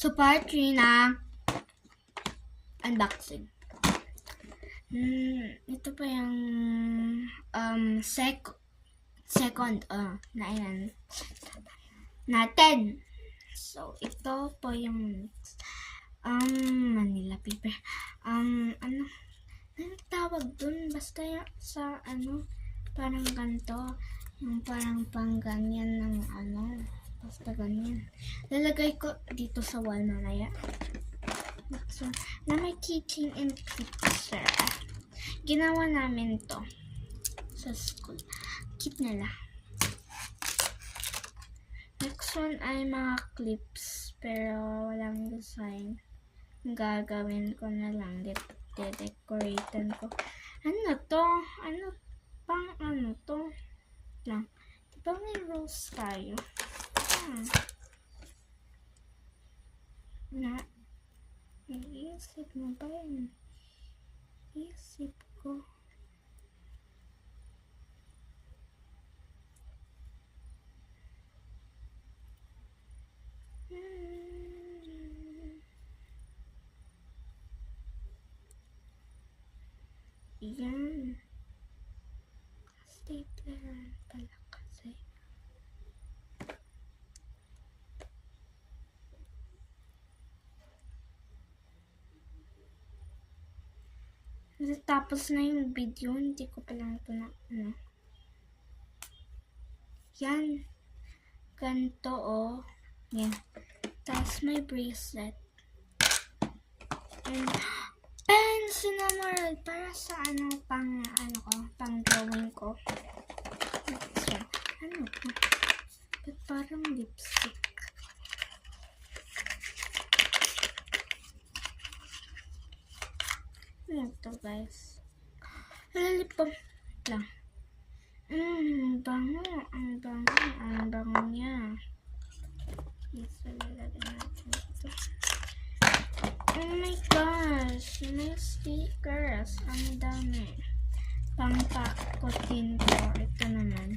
So, part 3 na unboxing. Ito pa yung second na ilan natin. So, ito po yung Manila paper. Ano tawag dun? Basta sa parang ganito. Yung parang pang ganyan ng basta ganyan. Lalagay ko dito sa wall mamaya. So, na may keychain and picture. Ginawa namin to sa school. Cute nila. Next one ay mga clips pero walang design. Gagawin ko na lang. De-decoratean ko. Ano to? Ano to? Lang. Diba may rose tayo? Iisip mo ba yun? Isip ko. Yan. Stapler pala kasi. Tapos na yung video, hindi ko pa lang ito na Yan. Ganito Yan. Tapos may bracelet. And pencil number para sa pang drawing ko. So, Ba't parang lipstick? Ito guys. Lalipom lang. Bango. Ang bango niya. Yes, lalagyan natin ito. Oh my gosh! May stickers. Ang dami. Pangpakutin ko. Ito naman.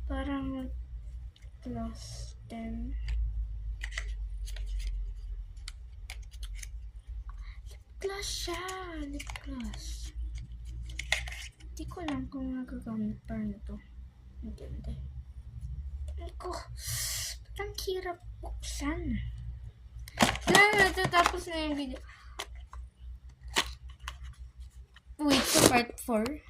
Parang gloss din. Gloss siya. Lip gloss. Hindi ko lang kung magagamit pa nito. Hindi. Ako. Ba't ang hirap buksan? Natatapos na yung video. Wait, so part 4.